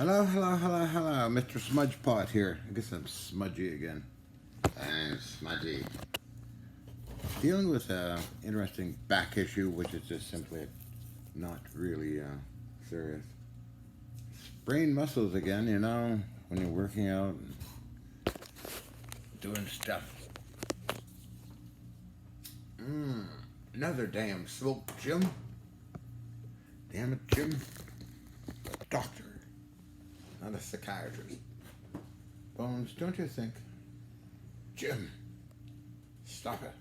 Hello, hello, hello, hello, Mr. Smudgepot here. I guess I'm smudgy again. I'm smudgy. Dealing with an interesting back issue, which is just simply not really serious. Sprained muscles again, when you're working out and doing stuff. Another damn smoke, Jim. Damn it, Jim. A doctor, not a psychiatrist. Bones, don't you think? Jim, stop it.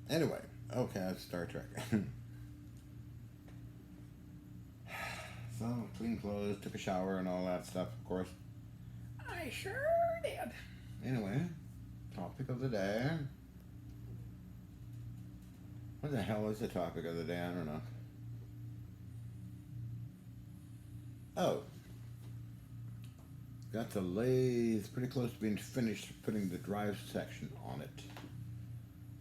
Anyway, okay, that's Star Trek. So, clean clothes, took a shower, and all that stuff, of course. I sure did. Anyway, topic of the day. What the hell is the topic of the day? I don't know. Oh. Got the lathe pretty close to being finished putting the drive section on it.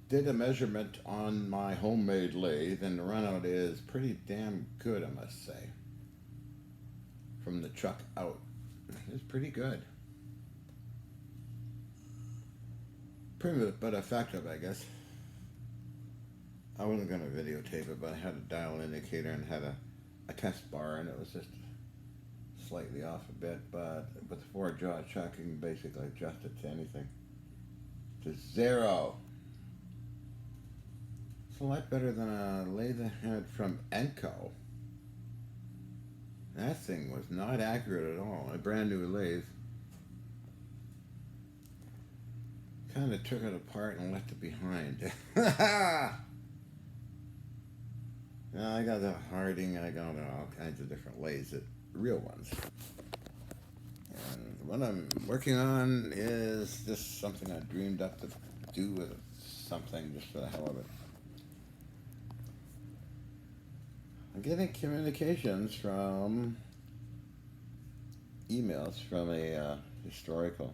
Did a measurement on my homemade lathe, and the runout is pretty damn good, I must say. From the truck out. It's pretty good. Primitive but effective, I guess. I wasn't going to videotape it, but I had a dial indicator and had a test bar, and it was just slightly off a bit, but with the four jaw chuck, you can basically adjust it to anything. To 0. It's a lot better than a lathe I had from Enco. That thing was not accurate at all. A brand new lathe. Kind of took it apart and left it behind. I got the Harding, I got all kinds of different lathes, real ones. And what I'm working on is just something I dreamed up to do with something just for the hell of it. I'm getting communications from emails from a historical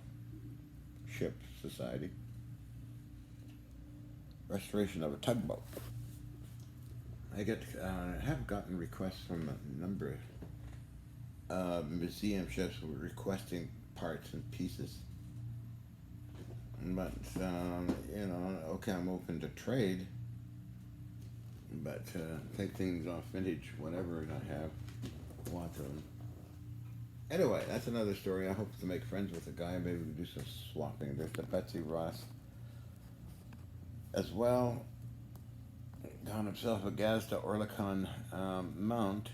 ship society. Restoration of a tugboat. I have gotten requests from a number of museum ships who were requesting parts and pieces. But, okay, I'm open to trade, but take things off vintage, whatever I have, lots of them. Anyway, that's another story. I hope to make friends with a guy. Maybe we can do some swapping. There's the Betsy Ross as well. Got himself a Gazda Orlikon mount.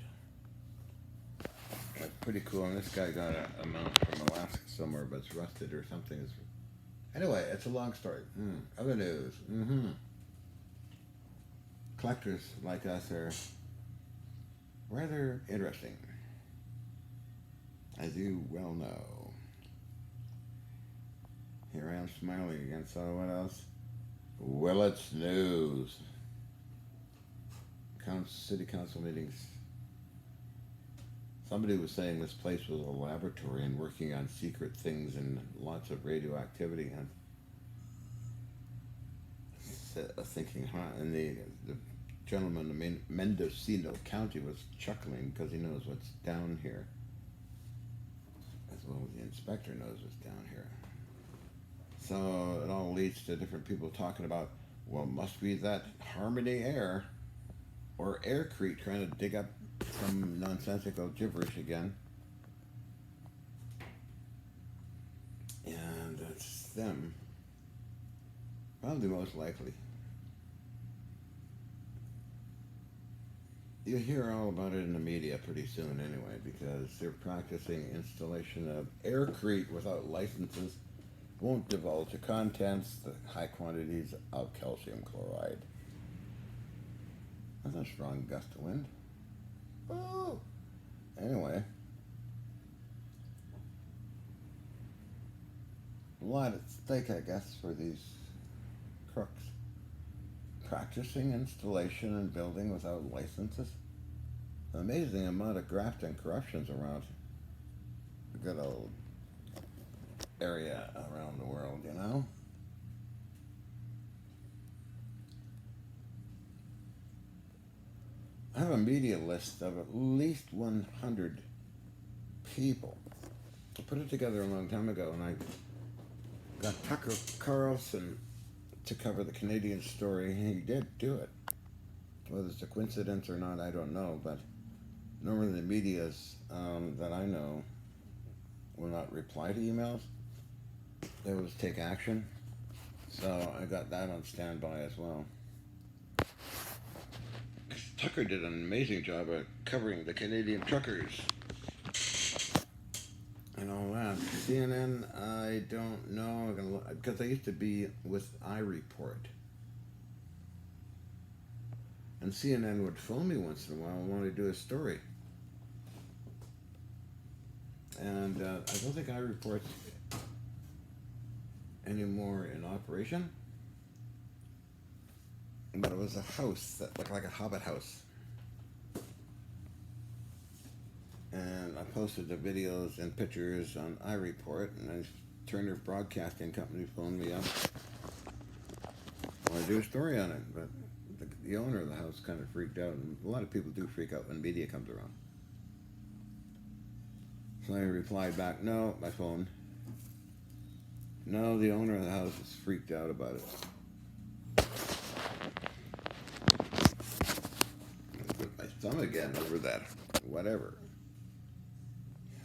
That's pretty cool. And this guy got a mount from Alaska somewhere, but it's rusted or something. Anyway, it's a long story. Other news. Collectors like us are rather interesting, as you well know. Here I am smiling again. So what else? Willits news. City council meetings. Somebody was saying this place was a laboratory and working on secret things and lots of radioactivity. And thinking, and the gentleman in Mendocino County was chuckling because he knows what's down here, as well as the inspector knows what's down here. So it all leads to different people talking about, well, must be that Harmony Air or Aircrete trying to dig up some nonsensical gibberish again. And that's them. Probably most likely. You'll hear all about it in the media pretty soon anyway, because they're practicing installation of Aircrete without licenses, won't divulge the contents, the high quantities of calcium chloride. That's a strong gust of wind. Oh! Anyway. A lot at stake, I guess, for these crooks. Practicing installation and building without licenses. An amazing amount of graft and corruptions around the good old area around the world, you know? I have a media list of at least 100 people. I put it together a long time ago, and I got Tucker Carlson to cover the Canadian story. He did do it. Whether it's a coincidence or not, I don't know, but normally the medias that I know will not reply to emails. They will just take action. So I got that on standby as well. Tucker did an amazing job of covering the Canadian truckers and all that. CNN, I don't know, because I used to be with iReport. And CNN would phone me once in a while and want to do a story. And I don't think iReport's anymore in operation. But it was a house that looked like a hobbit house. And I posted the videos and pictures on iReport, and Turner Broadcasting Company phoned me up. I want to do a story on it, but the owner of the house kind of freaked out, and a lot of people do freak out when media comes around. So I replied back, no, my phone. No, the owner of the house is freaked out about it. Put my thumb again over that. Whatever.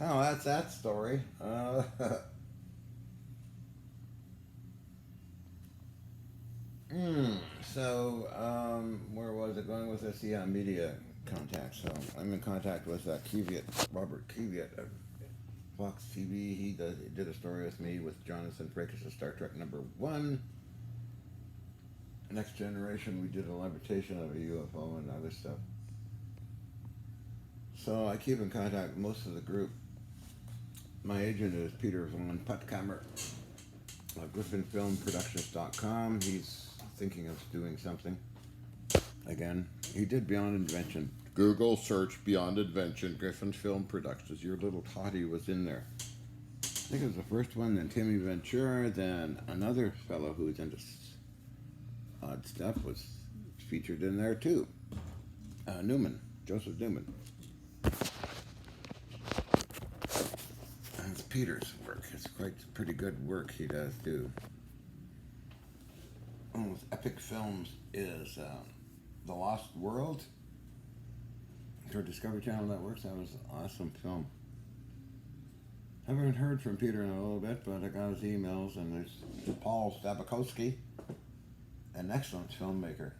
Oh, that's that story. So, where was it going with this? Yeah, media contact. So, I'm in contact with Kvyat, Robert Kvyat of Fox TV. He did a story with me with Jonathan Frakes of Star Trek #1. Next Generation, we did a levitation of a UFO and other stuff. So, I keep in contact with most of the group. My agent is Peter von Puttkamer of GriffinFilmProductions.com. He's thinking of doing something. Again, he did Beyond Invention. Google search Beyond Invention, Griffin Film Productions. Your little toddy was in there. I think it was the first one, then Timmy Ventura, then another fellow who's into odd stuff was featured in there too. Newman, Joseph Newman. It's Peter's work. It's quite pretty good work he does do. One of those epic films is The Lost World. For Discovery Channel Networks, that was an awesome film. Haven't heard from Peter in a little bit, but I got his emails, and there's Paul Stabakowski, an excellent filmmaker.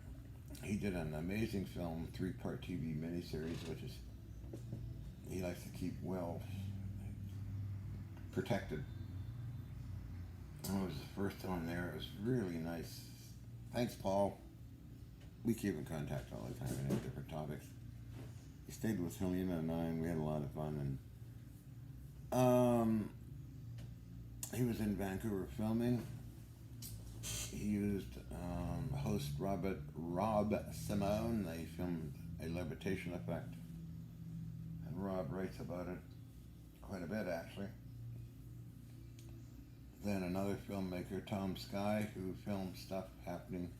He did an amazing film, 3-part TV miniseries, which is he likes to keep well protected. It was the first one there. It was really nice. Thanks, Paul. We keep in contact all the time and have different topics. He stayed with Helena and I, and we had a lot of fun. And he was in Vancouver filming. He used host Rob Simone. They filmed a levitation effect, and Rob writes about it quite a bit, actually. Then another filmmaker, Tom Sky, who filmed stuff happening.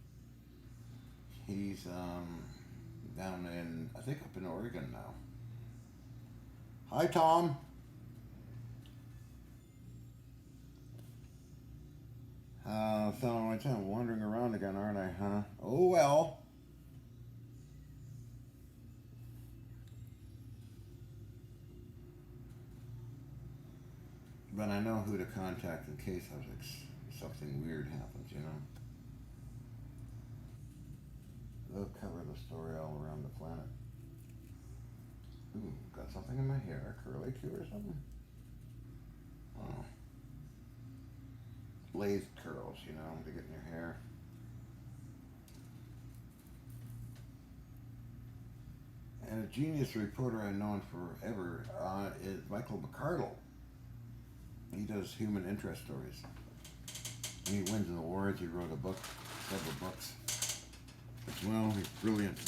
He's down in, I think, up in Oregon now. Hi, Tom. So I'm wandering around again, aren't I, huh? Oh, well. But I know who to contact in case something weird happens, you know? They'll cover the story all around the planet. Ooh, got something in my hair, curly-Q or something? Oh. Lathe curls, you know, to get in your hair. And a genius reporter I've known forever is Michael McCardle. He does human interest stories. And he wins awards. He wrote a book, several books as well. He's brilliant.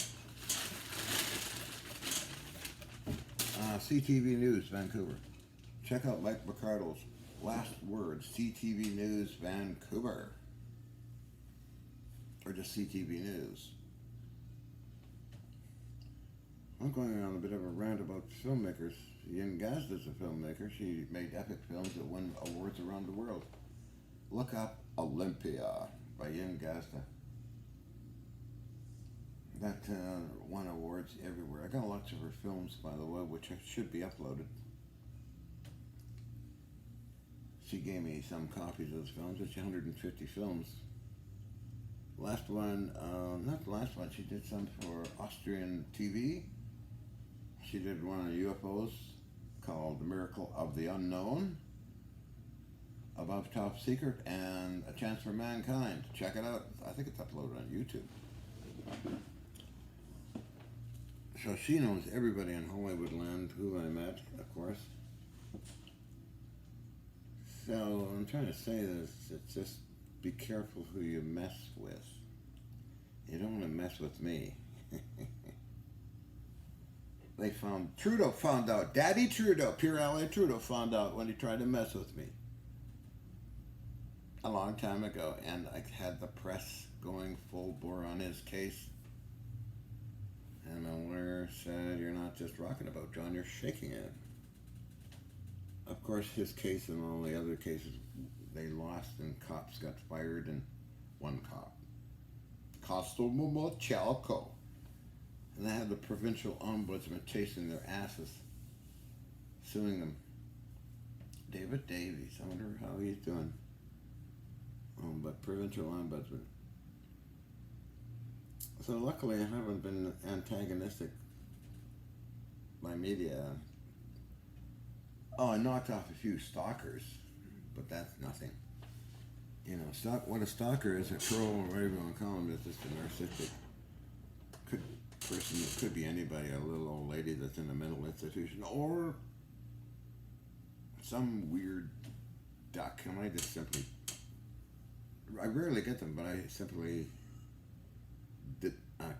CTV News, Vancouver. Check out Mike McCardle's last words, CTV News, Vancouver. Or just CTV News. I'm going on a bit of a rant about filmmakers. Yin Gazda's a filmmaker. She made epic films that won awards around the world. Look up Olympia by Yin Gazda. That won awards everywhere. I got lots of her films, by the way, which should be uploaded. She gave me some copies of those films. It's 150 films. Last one, not the last one, she did some for Austrian TV. She did one on UFOs called The Miracle of the Unknown, Above Top Secret, and A Chance for Mankind. Check it out. I think it's uploaded on YouTube. So she knows everybody in Hollywood land who I met, of course. So I'm trying to say this, it's just be careful who you mess with. You don't want to mess with me. Trudeau found out, Daddy Trudeau, Pierre-Alain Trudeau found out when he tried to mess with me. A long time ago, and I had the press going full bore on his case. And the lawyer said, you're not just rocking a boat, John, you're shaking it. Of course, his case and all the other cases, they lost and cops got fired, and one cop, Chalco. And they had the provincial ombudsman chasing their asses, suing them. David Davies, I wonder how he's doing. But provincial ombudsman. So luckily I haven't been antagonistic by media. Oh, I knocked off a few stalkers, but that's nothing. You know, what a stalker is, a troll, or whatever you want to call him, is just a narcissistic person. It could be anybody, a little old lady that's in a mental institution, or some weird duck. And I rarely get them, but I simply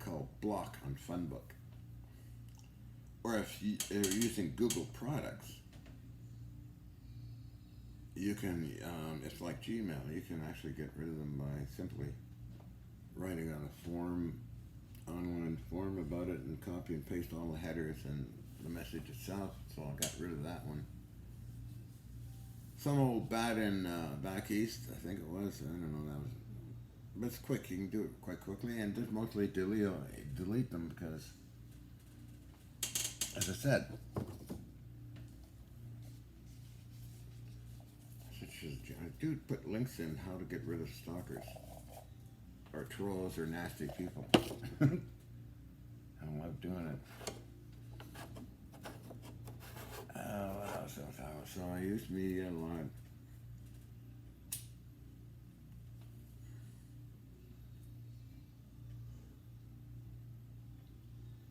call block on Funbook. Or if you're using Google products, you can, it's like Gmail, you can actually get rid of them by simply writing on a form, online form about it, and copy and paste all the headers and the message itself. So I got rid of that one. Some old bat in back east, I think it was, I don't know, that was, but it's quick, you can do it quite quickly, and just mostly delete them because, as I said, I do put links in how to get rid of stalkers, or trolls, or nasty people. I love doing it. What else? So I use media a lot.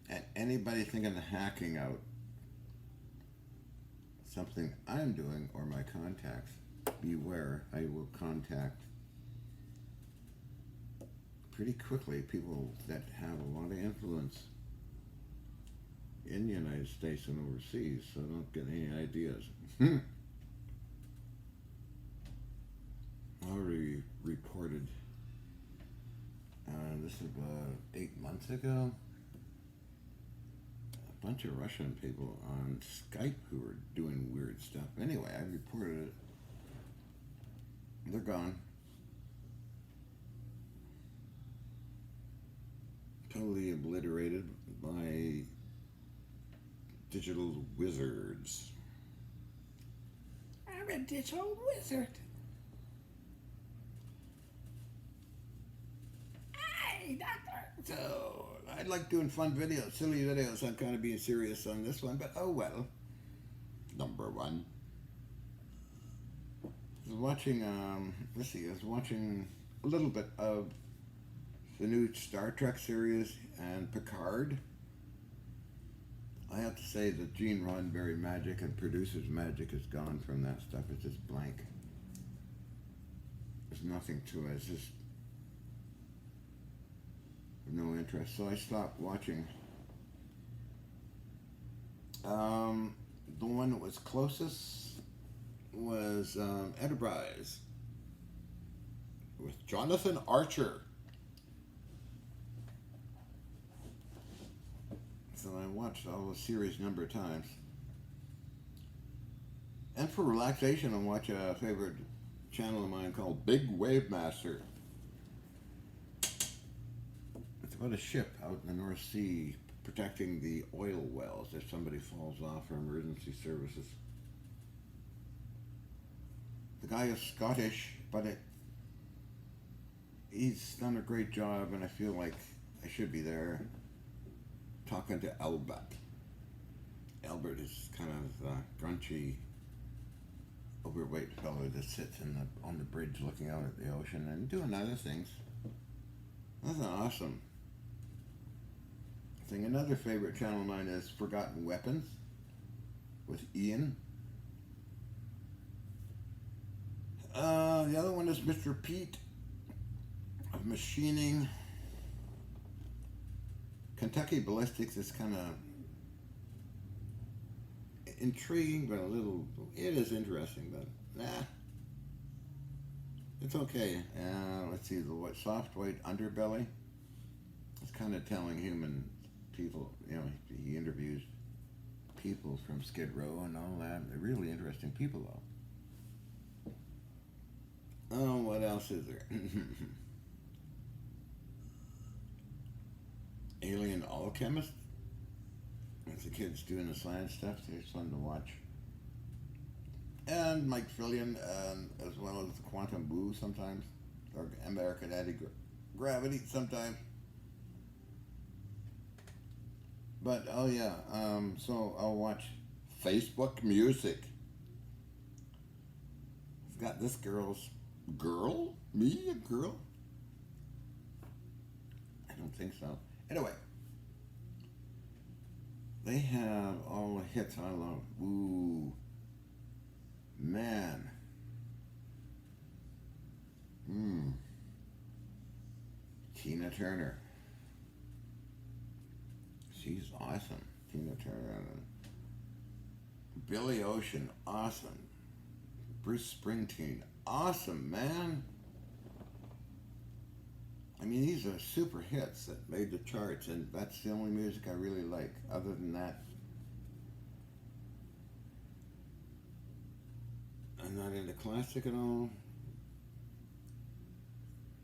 And anybody thinking of hacking out something I'm doing or my contacts, beware. I will contact pretty quickly people that have a lot of influence in the United States and overseas, so don't get any ideas. Already reported, this is about 8 months ago, a bunch of Russian people on Skype who were doing weird stuff. Anyway, I reported it. They're gone. Totally obliterated by digital wizards. I'm a digital wizard. Hey, doctor. So, I like doing fun videos, silly videos. I'm kind of being serious on this one, but oh well. Number one. I was watching, I was watching a little bit of the new Star Trek series and Picard. I have to say that Gene Roddenberry magic and producer's magic is gone from that stuff. It's just blank. There's nothing to it. It's just no interest. So I stopped watching. The one that was closest was Enterprise with Jonathan Archer. So I watched all the series a number of times. And for relaxation, I watch a favorite channel of mine called Big Wave Master. It's about a ship out in the North Sea protecting the oil wells if somebody falls off for emergency services. The guy is Scottish, but he's done a great job, and I feel like I should be there talking to Albert. Albert is kind of a grunchy, overweight fellow that sits on the bridge looking out at the ocean and doing other things. That's awesome. I think another favorite channel of mine is Forgotten Weapons with Ian. The other one is Mr. Pete of Machining. Kentucky Ballistics is kind of intriguing, but it is interesting, but it's okay. Let's see, the soft white underbelly. It's kind of telling human people, he interviews people from Skid Row and all that. They're really interesting people, though. Oh, what else is there? Alien Alchemist. It's the kids doing the science stuff. It's fun to watch. And Mike Fillion, as well as Quantum Boo sometimes, or American Anti-Gravity sometimes. But, oh yeah, so I'll watch Facebook Music. It's got this girl? Me, a girl? I don't think so. Anyway, they have all the hits I love. Ooh, man. Tina Turner. She's awesome. Tina Turner. Billy Ocean, awesome. Bruce Springsteen, awesome, man. I mean, these are super hits that made the charts, and that's the only music I really like. Other than that, I'm not into classic at all.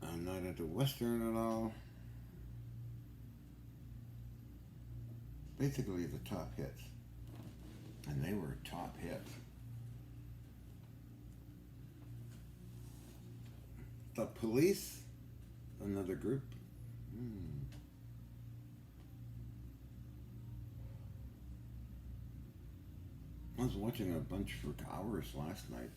I'm not into Western at all. Basically, the top hits. And they were top hits. The Police, another group. I was watching a bunch for hours last night.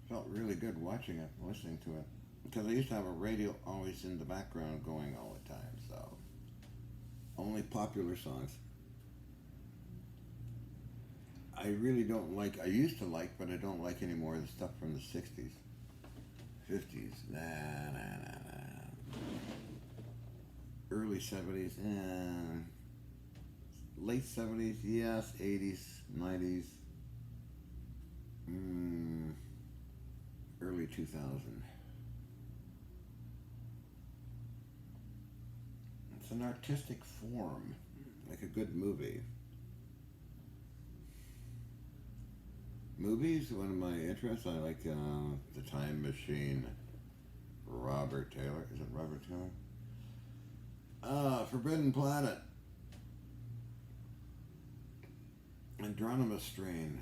Felt really good watching it, listening to it. Because I used to have a radio always in the background going all the time, so only popular songs. I really don't like, I used to like, but I don't like anymore the stuff from the 60s. 50s, nah. Early 70s, late 70s, yes, 80s, 90s, early 2000. It's an artistic form, like a good movie. Movies, one of my interests, I like The Time Machine, Robert Taylor. Is it Robert Taylor? Forbidden Planet, Andromeda Strain,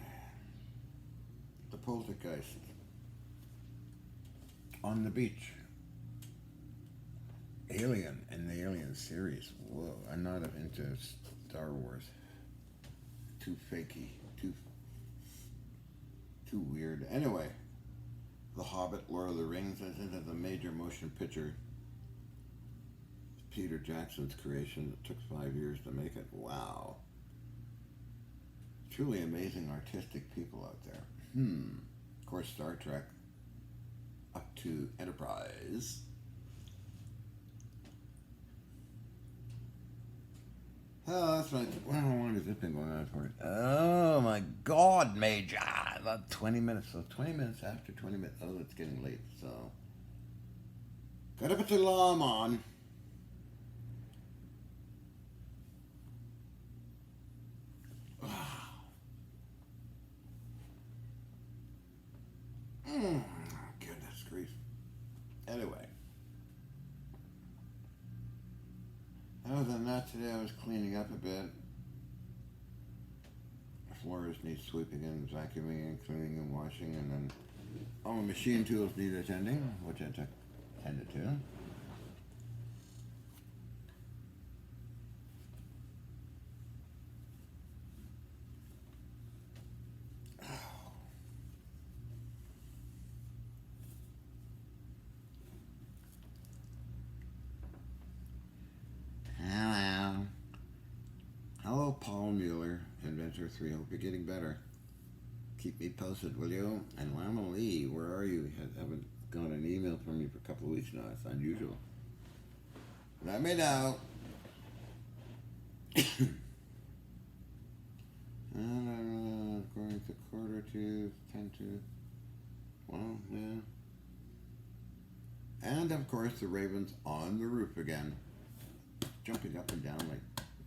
The Poltergeist, On the Beach, Alien and the Alien series. Whoa, I'm not into Star Wars. Too fakey, too weird. Anyway, The Hobbit, Lord of the Rings. I think that's a major motion picture. Peter Jackson's creation. It took 5 years to make it. Wow. Truly amazing artistic people out there. Of course, Star Trek. Up to Enterprise. Oh, that's right. How long has this been going on for? Oh my God, Major! About 20 minutes. So 20 minutes after 20 minutes. Oh, it's getting late. So gotta put the alarm on. Goodness grief. Anyway. Other than that, today I was cleaning up a bit. The floors need sweeping and vacuuming and cleaning and washing, and then all the machine tools need attending, which I tended to. Hello, Paul Mueller, Inventor 3. Hope you're getting better. Keep me posted, will you? And Lama Lee, where are you? Haven't got an email from you for a couple of weeks now. It's unusual. Let me know. And according to quarter to 10 to. Well, yeah. And of course, the ravens on the roof again, jumping up and down, like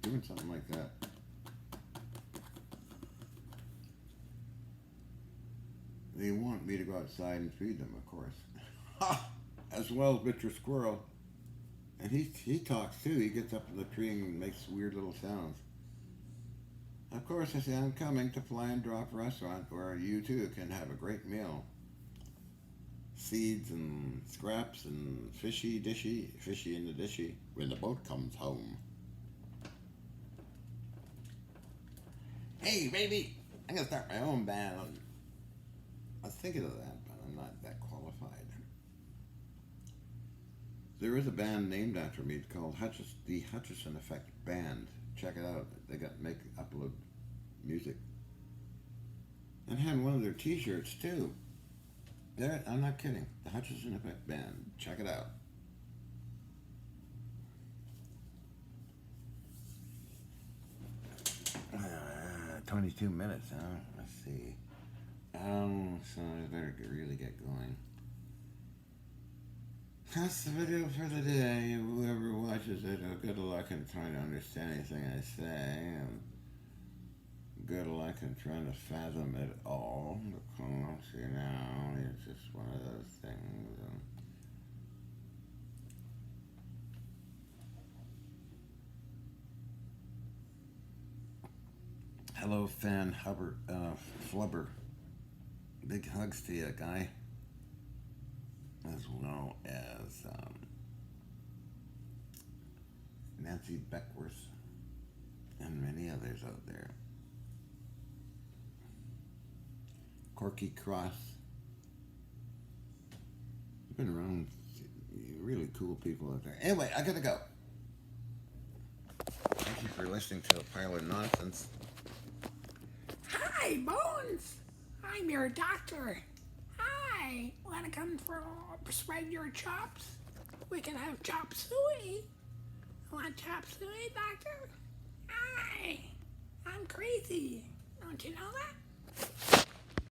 doing something like that. They want me to go outside and feed them, of course. As well as Mr. Squirrel. And he talks too. He gets up in the tree and makes weird little sounds. Of course, I say I'm coming to Fly and Drop Restaurant, where you too can have a great meal. Seeds and scraps and fishy in the dishy, when the boat comes home. Hey, baby, I'm going to start my own band. I was thinking of that, but I'm not that qualified. There is a band named after me. It's called the Hutchison Effect Band. Check it out. They upload music. And had one of their t-shirts too. There, I'm not kidding. The Hutchison Effect Band. Check it out. 22 minutes, huh? Let's see. So I better really get going. That's the video for the day. Whoever watches it, good luck in trying to understand anything I say. And good luck in trying to fathom it all. Because, it's just one of those things. Hello, Fan Flubber. Big hugs to you, guy. As well as Nancy Beckworth and many others out there. Corky Cross. Been around really cool people out there. Anyway, I gotta go. Thank you for listening to a pile of nonsense. Hi, Bones. I'm your doctor. Hi. Want to come for spread your chops? We can have chop suey. Want chop suey, doctor? Hi. I'm crazy. Don't you know that?